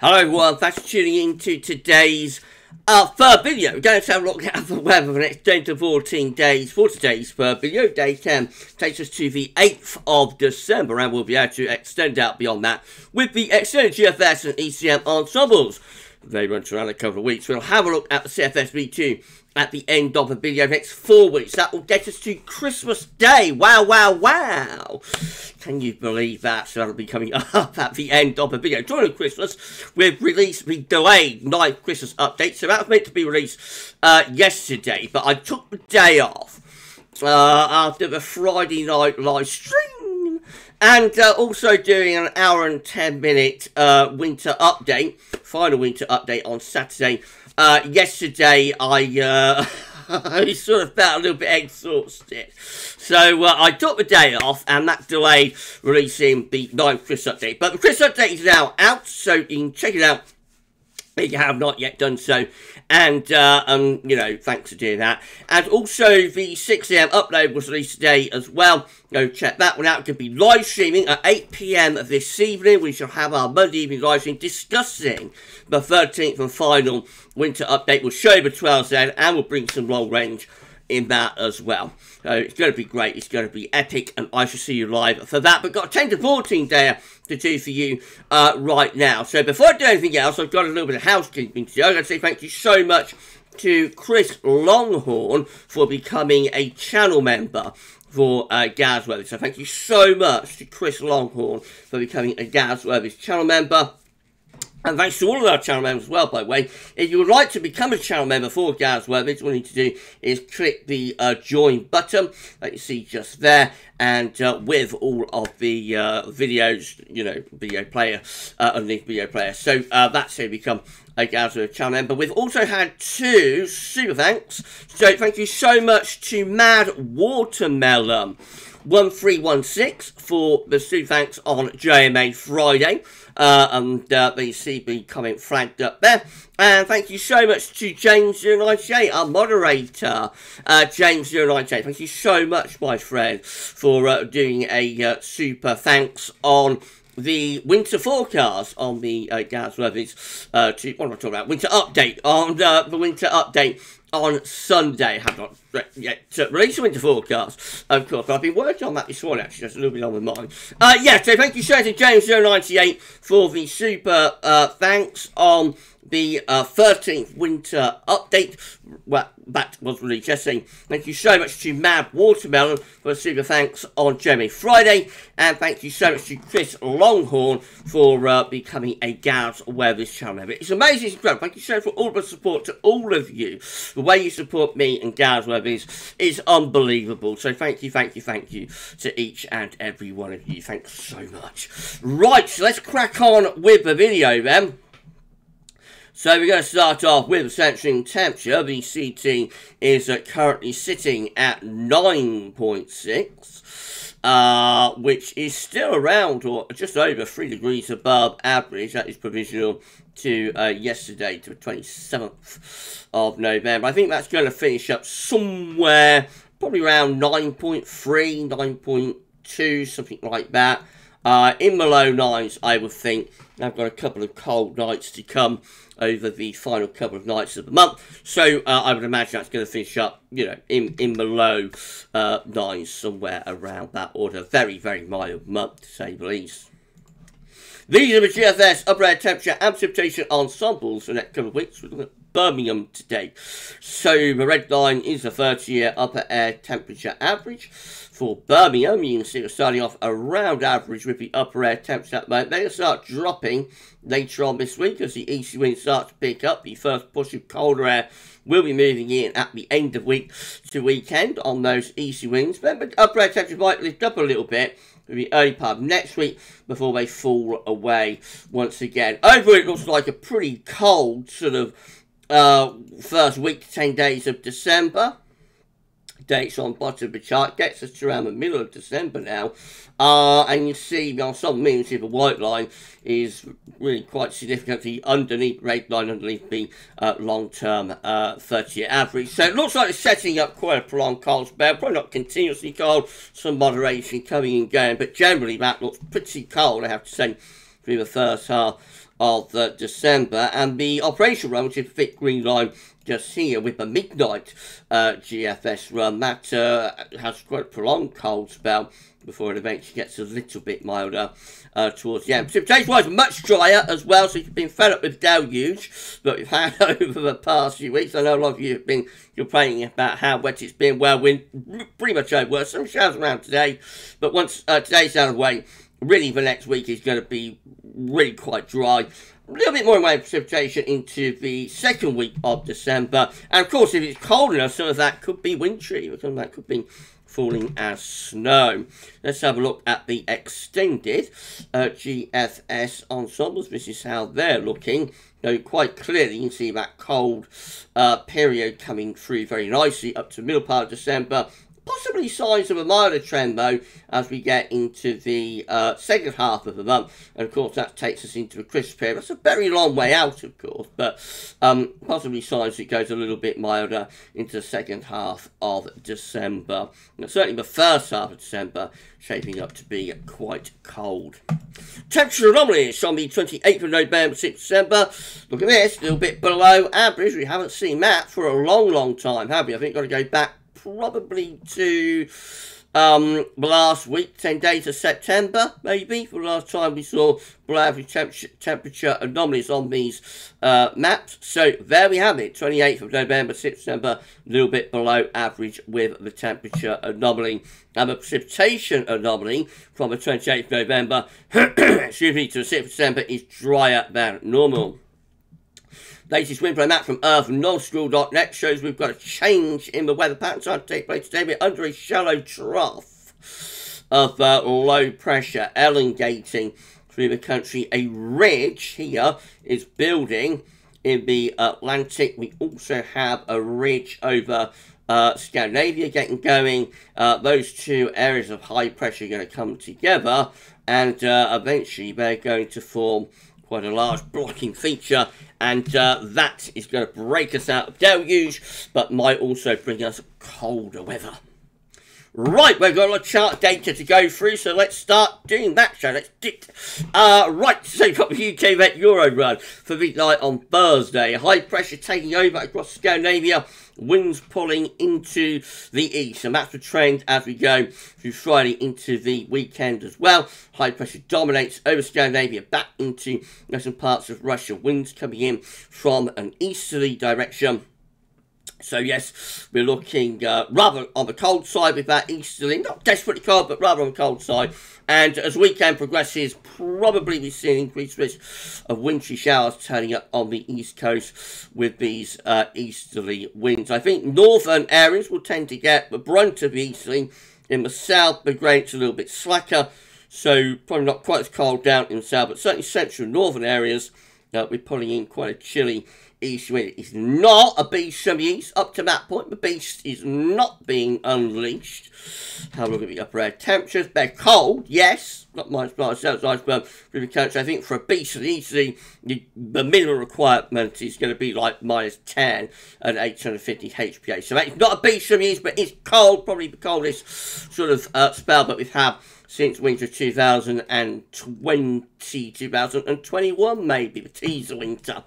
Hello everyone, thanks for tuning in to today's third video. We're going to have a look at the weather for the next 10 to 14 days for today's third video. Day 10 takes us to the 8th of December, and we'll be able to extend out beyond that with the extended GFS and ECM ensembles. They run around a couple of weeks. We'll have a look at the CFS-V2 at the end of the video next 4 weeks. That will get us to Christmas Day. Wow, wow, wow. Can you believe that? So that'll be coming up at the end of the video. During Christmas, we've released the delayed 9th Christmas update. So that was meant to be released yesterday, but I took the day off after the Friday night live stream. And also doing an hour and 10-minute winter update, final winter update on Saturday. Yesterday, I sort of felt a little bit exhausted. So I took the day off, and that delayed releasing the 9th Christmas update. But the Christmas update is now out, so you can check it out if you have not yet done so. And, you know, thanks for doing that. And also, the 6 AM upload was released today as well. Go check that one out. It could be live streaming at 8 PM this evening. We shall have our Monday evening live stream discussing the 13th and final winter update. We'll show you the 12s then, and we'll bring some long range in that as well. So it's going to be great. It's going to be epic, and I shall see you live for that. But got a 10 to 14 day to do for you right now. So before I do anything else, I've got a little bit of housekeeping to do. I'm going to say thank you so much to Chris Longhorn for becoming a channel member for GavsWeatherVids. So thank you so much to Chris Longhorn for becoming a GavsWeatherVids channel member. And thanks to all of our channel members as well, by the way. If you would like to become a channel member for GavsWeatherVids, what you need to do is click the join button that you see just there. And with all of the videos, you know, video player, underneath video player. So that's how you become a GavsWeatherVids channel member. We've also had 2 super thanks. So thank you so much to Mad Watermelon 1316 for the super thanks on JMA Friday. And you see the comment flagged up there. And thank you so much to James098, our moderator. James098, thank you so much, my friend, for doing a super thanks on the winter forecast on the GavsWeatherVids, what am I talking about? Winter update on the winter update on Sunday. I have not yet released a winter forecast, of course, but I've been working on that this morning, actually, just a little bit on my mind. Yeah, so thank you so much to James098 for the super thanks on the 13th winter update. Well, that was released yesterday. Thank you so much to Mad Watermelon for a super thanks on Jeremy Friday. And thank you so much to Chris Longhorn for becoming a GavsWeatherVids channel member. It's amazing, it's incredible. Thank you so much for all the support to all of you. The way you support me and GavsWeatherVids is unbelievable. So thank you, thank you, thank you to each and every one of you. Thanks so much. Right, so let's crack on with the video then. So we're going to start off with the centering temperature. The CT is currently sitting at 9.6, which is still around or just over 3 degrees above average. That is provisional to yesterday, to the 27th of November. I think that's going to finish up somewhere probably around 9.3, 9.2, something like that. In the low 9s, I would think. I've got a couple of cold nights to come over the final couple of nights of the month. So I would imagine that's going to finish up, you know, in the low 9s, somewhere around that order. Very, very mild month, to say the least. These are the GFS upper air temperature and precipitation ensembles for the next couple of weeks. We're looking at Birmingham today. So the red line is the 30-year upper air temperature average. For Birmingham, you can see we're starting off around average with the upper air temperature at the moment. They're going to start dropping later on this week as the east wind starts to pick up. The first push of colder air will be moving in at the end of week to weekend on those easy winds. Then the upper air temperature might lift up a little bit in the early part of next week before they fall away once again. Overall, it looks like a pretty cold sort of first week to 10 days of December. Dates on bottom of the chart gets us to around the middle of December now, and you see on some means the white line is really quite significantly underneath red line, underneath the long-term 30-year average. So it looks like it's setting up quite a prolonged cold spell, probably not continuously cold, some moderation coming and going, but generally that looks pretty cold, I have to say, through the first half of December. And the operational run, which is a thick green line just here with the midnight GFS run, that has quite a prolonged cold spell before it eventually gets a little bit milder towards the end. Precipitation-wise, much drier as well, so you've been fed up with deluge that we've had over the past few weeks. I know a lot of you have been complaining about how wet it's been. Well, we're pretty much over. Some showers around today, but once today's out of the way, really the next week is going to be really quite dry. A little bit more in way of precipitation into the second week of December. And of course, if it's cold enough, some of that could be wintry. Some of that could be falling as snow. Let's have a look at the extended GFS ensembles. This is how they're looking. So quite clearly, you can see that cold period coming through very nicely up to the middle part of December. Possibly signs of a milder trend, though, as we get into the second half of the month. And, of course, that takes us into a Christmas period. That's a very long way out, of course, but possibly signs it goes a little bit milder into the second half of December. And certainly the first half of December shaping up to be quite cold. Temperature anomalies on the 28th of November, 6th December. Look at this, a little bit below average. We haven't seen that for a long, long time, have we? I think we've got to go back probably to the last week, 10 days of September, maybe, for the last time we saw below average temperature anomalies on these maps. So there we have it, 28th of November, 6th December, a little bit below average with the temperature anomaly. And the precipitation anomaly from the 28th of November, excuse me, to the 6th of December is drier than normal. Latest wind flow map from Earth and nullschool.net shows we've got a change in the weather pattern starting to take place today. We're under a shallow trough of low pressure elongating through the country. A ridge here is building in the Atlantic. We also have a ridge over Scandinavia getting going. Those two areas of high pressure are going to come together, and eventually they're going to form quite a large blocking feature, and that is going to break us out of deluge, but might also bring us colder weather. Right, we've got a lot of chart data to go through, so let's start doing that, shall let's do it. Right, so we've got the UK Met Euro run for midnight on Thursday. High pressure taking over across Scandinavia, winds pulling into the east, and that's the trend as we go through Friday into the weekend as well. High pressure dominates over Scandinavia, back into western parts of Russia. Winds coming in from an easterly direction. So yes, we're looking rather on the cold side with that easterly, not desperately cold, but rather on the cold side. And as the weekend progresses, probably we see an increased risk of wintry showers turning up on the east coast with these easterly winds. I think northern areas will tend to get the brunt of the easterly. In the south, the grade's a little bit slacker, so probably not quite as cold down in the south, but certainly central and northern areas, we're pulling in quite a chilly east wind. It's not a beast from the east. Up to that point, the beast is not being unleashed. Have a look at the upper air temperatures. They're cold, yes. Not -5 Celsius iceberg through the country. I think for a beast easily, the minimum requirement is going to be like -10 and 850 HPA. So it's not a beast from the east, but it's cold. Probably the coldest sort of spell that we've had since winter 2020, 2021 maybe, the teaser winter.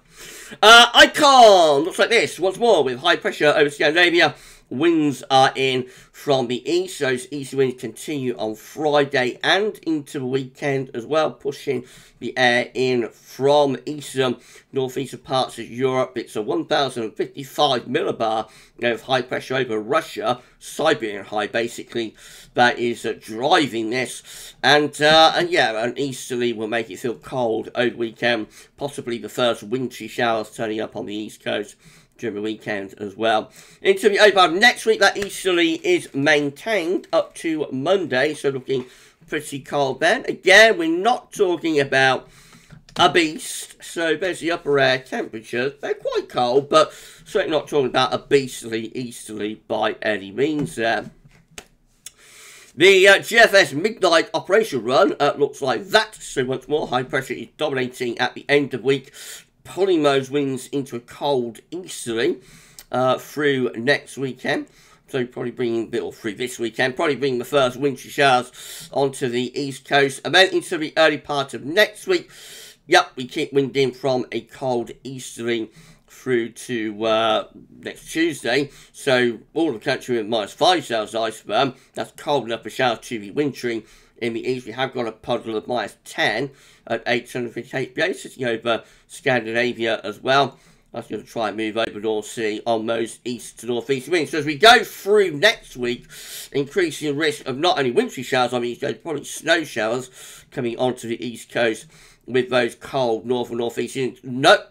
Icon looks like this once more with high pressure over Scandinavia. Winds are in from the east. Those east winds continue on Friday and into the weekend as well, pushing the air in from eastern, northeastern parts of Europe. It's a 1055 millibar of high pressure over Russia, Siberian high basically, that is driving this. And yeah, an easterly will make it feel cold over the weekend, possibly the first wintry showers turning up on the east coast during the weekend as well. Into the over next week, that easterly is maintained up to Monday, so looking pretty cold then. Again, we're not talking about a beast, so there's the upper air temperatures. They're quite cold, but certainly not talking about a beastly easterly by any means there. The GFS midnight operation run looks like that, so once more high pressure is dominating at the end of the week, pulling those winds into a cold easterly through next weekend. So probably bringing a bit or through this weekend, probably bringing the first wintry showers onto the east coast, and then into the early part of next week. Yep, we keep wind in from a cold easterly through to next Tuesday. So all the country with -5 Celsius iceberg. That's cold enough for showers to be wintry. In the east, we have got a puddle of -10 at 858 PA, sitting over Scandinavia as well. That's going to try and move over the North Sea on those east to northeast winds. So as we go through next week, increasing risk of not only wintry showers on the east coast, probably snow showers coming onto the east coast with those cold north and northeast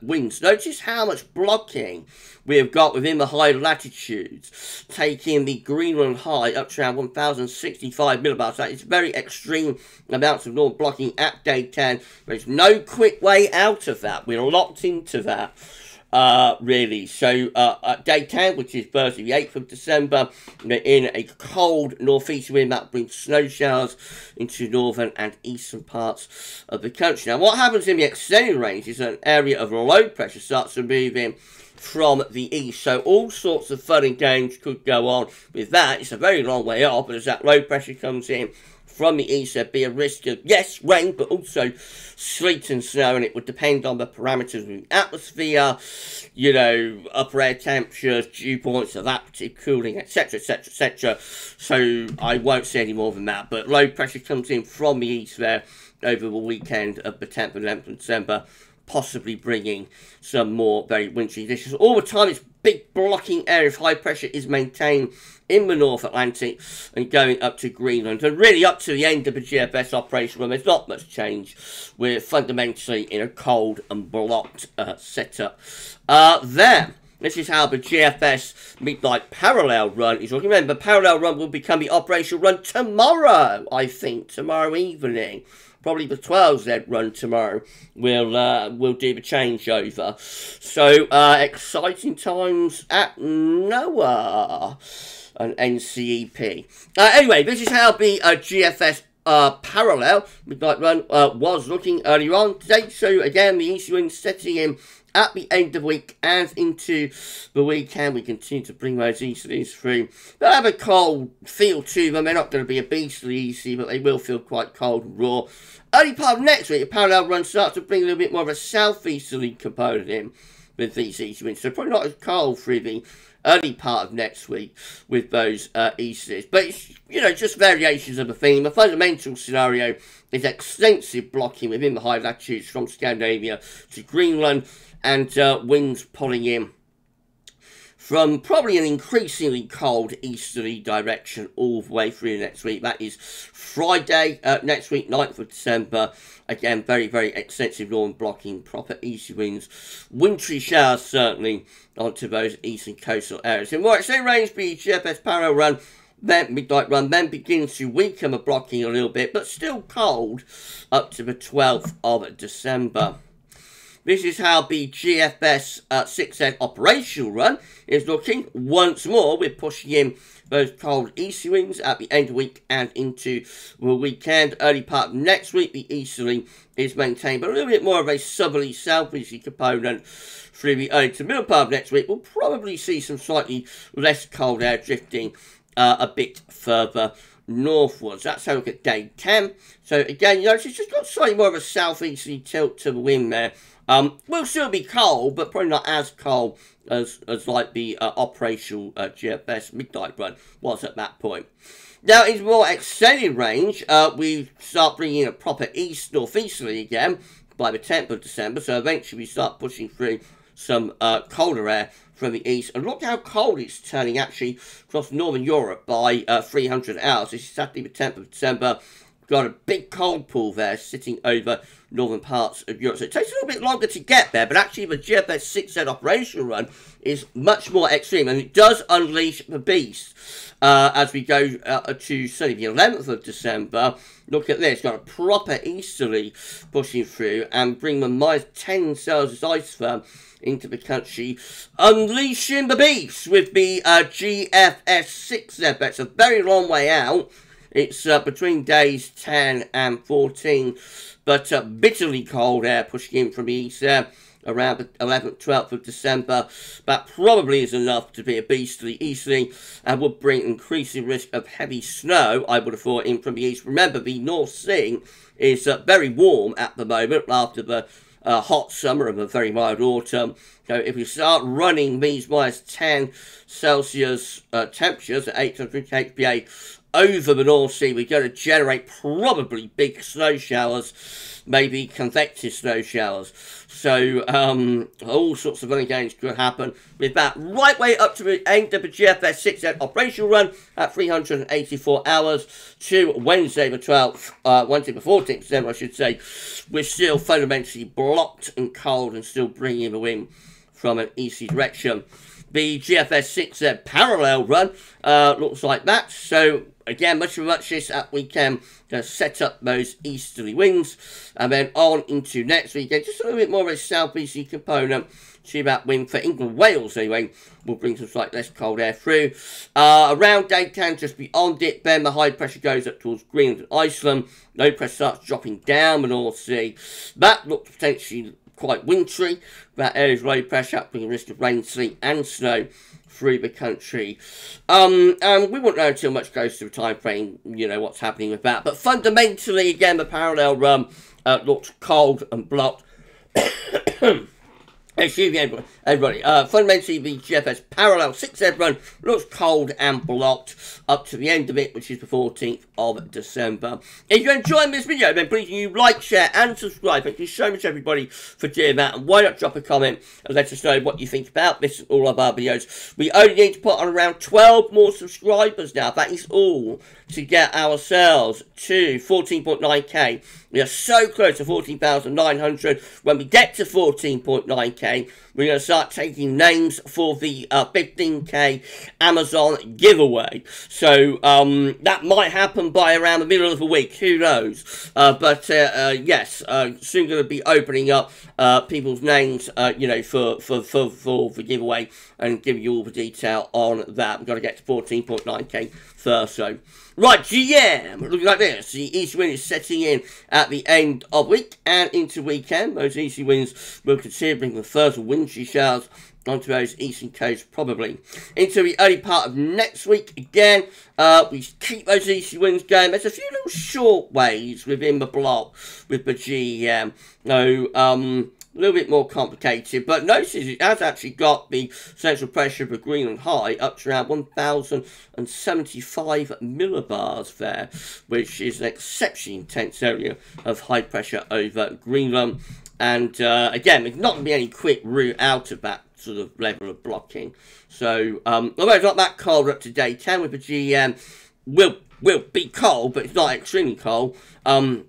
winds. Notice how much blocking we have got within the high latitudes, taking the Greenland high up to around 1065 millibars. That is very extreme amounts of normal blocking at day 10. There's no quick way out of that. We're locked into that. Really. So, at day 10, which is Thursday the 8th of December, in a cold northeast wind that brings snow showers into northern and eastern parts of the country. Now, what happens in the extended range is an area of low pressure starts to move in from the east. So, all sorts of fun and games could go on with that. It's a very long way off, but as that low pressure comes in from the east, there'd be a risk of, yes, rain, but also sleet and snow, and it would depend on the parameters of the atmosphere, you know, upper air temperatures, dew points, evaporative cooling, etc., etc., etc. So I won't say any more than that, but low pressure comes in from the east there over the weekend of the 10th and 11th of December, possibly bringing some more very wintry conditions. All the time, this big blocking area of high pressure is maintained in the North Atlantic and going up to Greenland, and really up to the end of the GFS operation when there's not much change. We're fundamentally in a cold and blocked setup. This is how the GFS midnight parallel run is looking. Remember, parallel run will become the operational run tomorrow, I think, tomorrow evening. Probably the 12Z run tomorrow we'll do the changeover. So, exciting times at NOAA and NCEP. Anyway, this is how the GFS parallel midnight run was looking earlier on today. So, again, the east wind setting in at the end of the week and into the weekend. We continue to bring those easterlies through. They'll have a cold feel to them. They're not going to be a beastly easy, but they will feel quite cold and raw. Early part of next week, the parallel run starts to bring a little bit more of a southeasterly component in with these east winds. So probably not as cold through the early part of next week with those easterlies. But it's, you know, just variations of the theme. The fundamental scenario is extensive blocking within the high latitudes from Scandinavia to Greenland, and winds pulling in from probably an increasingly cold easterly direction all the way through next week. That is Friday next week, 9th of December. Again, very, very extensive northern blocking, proper easy winds. Wintry showers certainly onto those eastern coastal areas. In more extended range, the GFS parallel run, then midnight run, then begins to weaken the blocking a little bit, but still cold up to the 12th of December. This is how the GFS 6Z operational run is looking. Once more, we're pushing in those cold easterly winds at the end of the week and into the weekend. Early part of next week, the easterly is maintained, but a little bit more of a southerly, southeasterly component through the early to middle part of next week. We'll probably see some slightly less cold air drifting a bit further northwards. That's how we look at day 10. So again, you notice it's just got slightly more of a southeasterly tilt to the wind there. Will still be cold, but probably not as cold as like the operational GFS midnight run was at that point. Now, in more extended range, we start bringing in a proper east-northeasterly again by the 10th of December, so eventually we start pushing through some colder air from the east. And look how cold it's turning actually across northern Europe by 300 hours. This is Saturday the 10th of December. Got a big cold pool there sitting over northern parts of Europe. So it takes a little bit longer to get there, but actually the GFS 6Z operational run is much more extreme, and it does unleash the beast as we go to, say, the 11th of December. Look at this, got a proper easterly pushing through and bring the -10 Celsius ice firm into the country, unleashing the beast with the GFS 6Z. That's a very long way out. It's between days 10 and 14, but bitterly cold air pushing in from the east there around the 11th, 12th of December. That probably is enough to be a beastly easterly and would bring increasing risk of heavy snow, I would have thought, in from the east. Remember, the North Sea is very warm at the moment after the hot summer and a very mild autumn. So if we start running these -10 Celsius temperatures at 800 kPa over the North Sea, we're going to generate probably big snow showers, maybe convective snow showers. So all sorts of running games could happen with that right way up to the end of the GFS 6-8 operational run at 384 hours to Wednesday the 12th, Wednesday the 14th December, I should say. We're still fundamentally blocked and cold and still bringing in the wind from an easterly direction. The GFS 6-8 parallel run looks like that. So again, much of this that weekend to set up those easterly winds, and then on into next weekend, just a little bit more of a southeasterly component. See that wind for England, Wales anyway, will bring some slightly less cold air through. Around Dayton, just beyond it, then the high pressure goes up towards Greenland and Iceland. Low pressure starts dropping down the North Sea. That looks potentially quite wintry. That area's low pressure, bringing risk of rain, sleet and snow through the country. And we won't know until much closer to the time frame, you know, what's happening with that. But fundamentally, again, the parallel run looks cold and blocked. Excuse me, everybody. Fundamentally, the GFS parallel 6-8 run looks cold and blocked up to the end of it, which is the 14th of December. If you're enjoying this video, then please you like, share, and subscribe. Thank you so much, everybody, for doing that. And why not drop a comment and let us know what you think about this and all of our videos. We only need to put on around 12 more subscribers now. That is all to get ourselves to 14.9k. We are so close to 14,900. When we get to 14.9k, we're going to start taking names for the 15k Amazon giveaway. So that might happen by around the middle of the week. Who knows? Yes, soon going to be opening up people's names, you know, for the giveaway and giving you all the detail on that. We've got to get to 14.9k first. So right, GM, looking like this. The east wind is setting in at the end of week and into weekend. Those easy winds will continue bringing the first wintry showers onto those eastern coasts, probably into the early part of next week. Again, we keep those easy winds going. There's a few little short waves within the block with the GEM. So, a little bit more complicated, but notice it has actually got the central pressure of the Greenland High up to around 1,075 millibars there, which is an exceptionally intense area of high pressure over Greenland. And again, there's not going to be any quick route out of that sort of level of blocking. So, although it's not that cold up to day 10 with the GM, will be cold, but it's not extremely cold. And,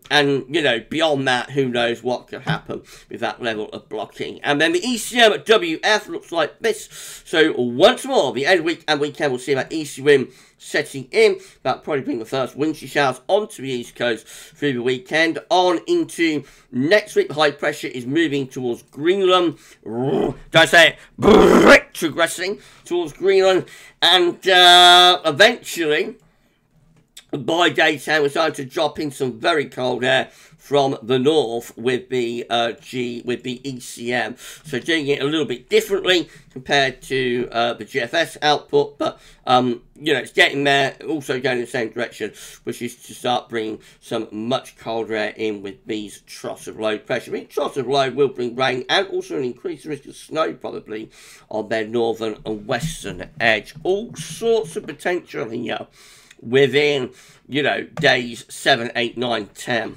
you know, beyond that, who knows what could happen with that level of blocking. And then the ECM at WF looks like this. So, once more, the end of the week and weekend, we'll see that easy wind setting in. That'll probably bring the first wintry showers onto the east coast through the weekend. On into next week, the high pressure is moving towards Greenland. Don't say it, retrogressing towards Greenland. And eventually, by daytime, we're starting to drop in some very cold air from the north with the ECM. So doing it a little bit differently compared to the GFS output, but you know, it's getting there, also going in the same direction, which is to start bringing some much colder air in with these troughs of low pressure. I mean, troughs of low will bring rain and also an increased risk of snow probably on their northern and western edge. All sorts of potential here within, you know, days 7, 8, 9, 10.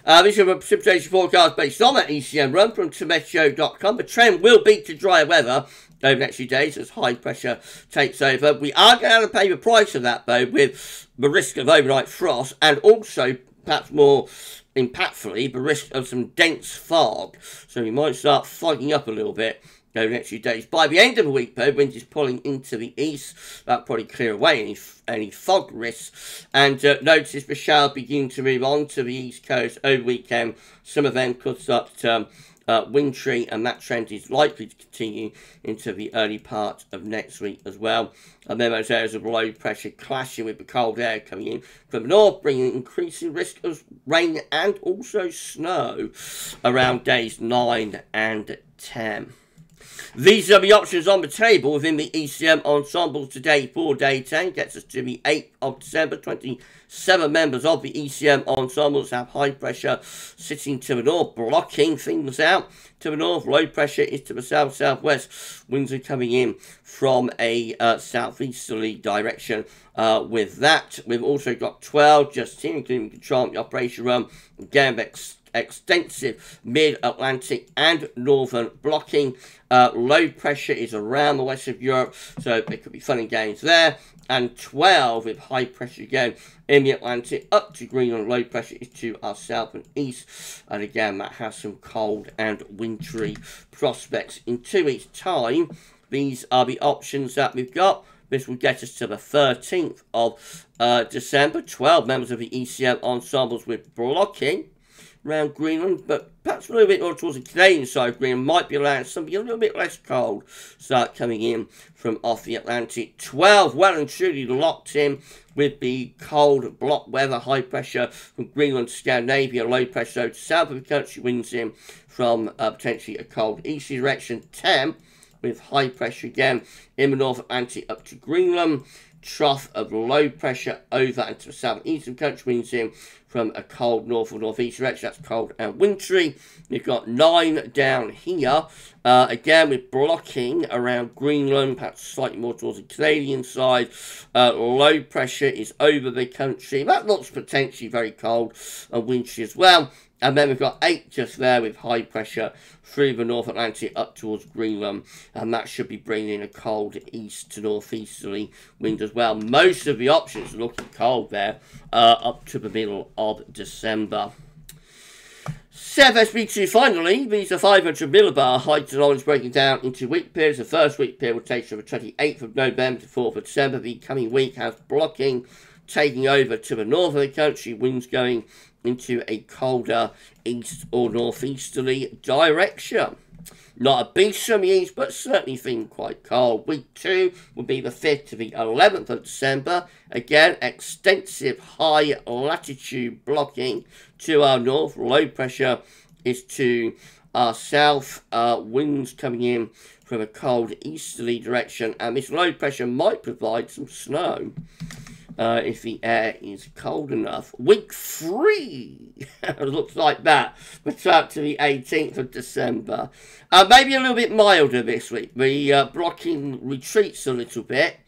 This is a precipitation forecast based on that ECM run from Meteo.com. The trend will be to drier weather over the next few days as high pressure takes over. We are going to pay the price of that, though, with the risk of overnight frost and also, perhaps more impactfully, the risk of some dense fog. So we might start fogging up a little bit over the next few days. By the end of the week, though, wind is pulling into the east. That'll probably clear away any fog risks. And notice the showers begin to move on to the east coast over the weekend. Some of them could start to turn wintry, and that trend is likely to continue into the early part of next week as well. And then those areas of low pressure clashing with the cold air coming in from the north, bringing increasing risk of rain and also snow around days 9 and 10. These are the options on the table within the ECM ensembles today for day 10. Gets us to the 8th of December. 27 members of the ECM ensembles have high pressure sitting to the north, blocking things out to the north. Low pressure is to the south-southwest. Winds are coming in from a southeasterly direction. With that, we've also got 12 just here, including control the operation room. Again, extensive mid-Atlantic and northern blocking. Low pressure is around the west of Europe, so it could be fun and games there. And 12 with high pressure again in the Atlantic up to Greenland. Low pressure is to our south and east, and again that has some cold and wintry prospects. In 2 weeks' time, these are the options that we've got. This will get us to the 13th of December. 12 members of the ECM ensembles with blocking around Greenland, but perhaps a little bit more towards the Canadian side of Greenland. Might be allowing something a little bit less cold start coming in from off the Atlantic. 12 well and truly locked in with the cold block weather, high pressure from Greenland to Scandinavia, low pressure to south of the country, winds in from potentially a cold east direction. 10 with high pressure again in the North Atlantic up to Greenland. Trough of low pressure over and to the south and east of the country, winds in from a cold north or northeast direction. That's cold and wintry. We've got 9 down here. Again, with blocking around Greenland, perhaps slightly more towards the Canadian side. Low pressure is over the country. That looks potentially very cold and wintry as well. And then we've got 8 just there with high pressure through the North Atlantic up towards Greenland. And that should be bringing a cold east to northeasterly wind as well. Most of the options are looking cold there up to the middle of December. CFSB2 finally, these are 500 millibar heights and orange breaking down into week periods. The first week period will take from the 28th of November to 4th of December. The coming week has blocking taking over to the north of the country, winds going into a colder east or northeasterly direction. Not a beast from the east, but certainly feeling quite cold. Week 2 will be the 5th to the 11th of December. Again, extensive high latitude blocking to our north. Low pressure is to our south. Winds coming in from a cold easterly direction. And this low pressure might provide some snow if the air is cold enough. Week 3 looks like that. We're up to the 18th of December. Maybe a little bit milder this week. The blocking retreats a little bit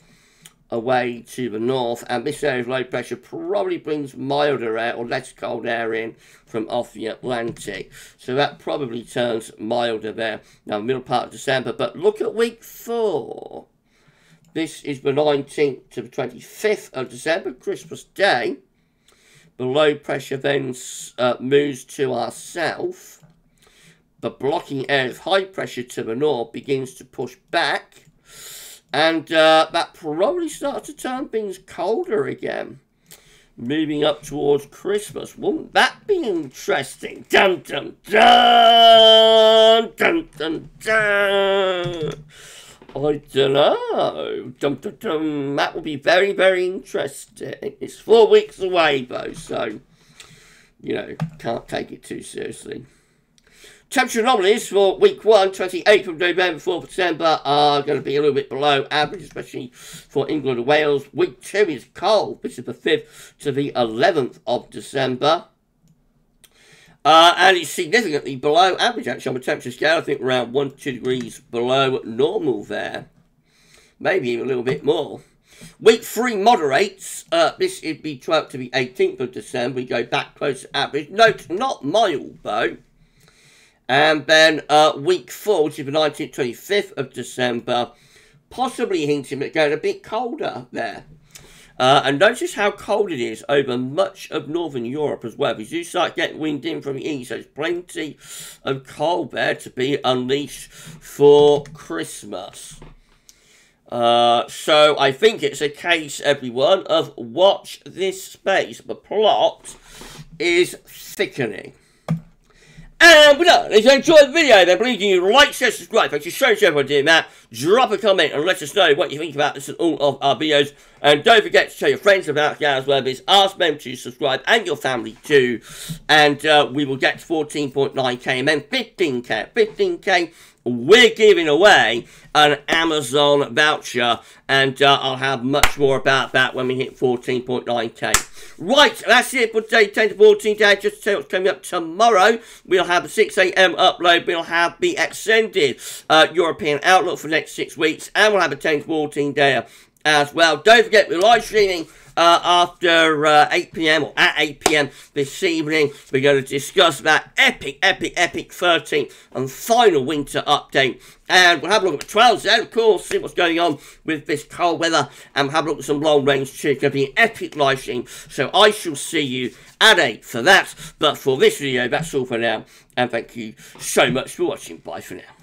away to the north, and this area of low pressure probably brings milder air or less cold air in from off the Atlantic. So that probably turns milder there now, middle part of December. But look at week 4. This is the 19th to the 25th of December, Christmas Day. The low pressure then moves to our south. The blocking air of high pressure to the north begins to push back. And that probably starts to turn things colder again. Moving up towards Christmas. Wouldn't that be interesting? Dun, dun, dun! Dun, dun, dun! I don't know. Dum, dum, dum. That will be very, very interesting. It's 4 weeks away, though, so, you know, can't take it too seriously. Temperature anomalies for week 1, 28th of November, 4th of December, are going to be a little bit below average, especially for England and Wales. Week 2 is cold. This is the 5th to the 11th of December. And it's significantly below average, actually, on the temperature scale. I think around 1 to 2 degrees below normal there. Maybe even a little bit more. Week 3 moderates. This would be 12th to the 18th of December. We go back close to average. Note, not mild, though. And then week 4, which is the 19th, 25th of December, possibly hinting at going a bit colder there. And notice how cold it is over much of northern Europe as well. We do start getting wind in from the east, so there's plenty of cold there to be unleashed for Christmas. So I think it's a case, everyone, of watch this space. The plot is thickening. And with that, if you enjoyed the video, then please do like, share, subscribe. Thank you so much for doing that. Drop a comment and let us know what you think about this and all of our videos. And don't forget to tell your friends about GavsWeatherVids. Ask them to subscribe and your family too. And we will get to 14.9k and then 15k. 15k, we're giving away an Amazon voucher. And I'll have much more about that when we hit 14.9k. Right, that's it for day 10 to 14 days. Just to tell you what's coming up tomorrow. We'll have a 6 AM upload. We'll have the extended European outlook for the next 6 weeks. And we'll have a 10 to 14 day as well. Don't forget, we're live streaming after 8 PM or at 8 PM this evening. We're going to discuss that epic 13th and final winter update. And we'll have a look at the 12s then, of course, see what's going on with this cold weather. And we'll have a look at some long range too. It's going to be an epic live stream. So I shall see you at 8 for that. But for this video, that's all for now. And thank you so much for watching. Bye for now.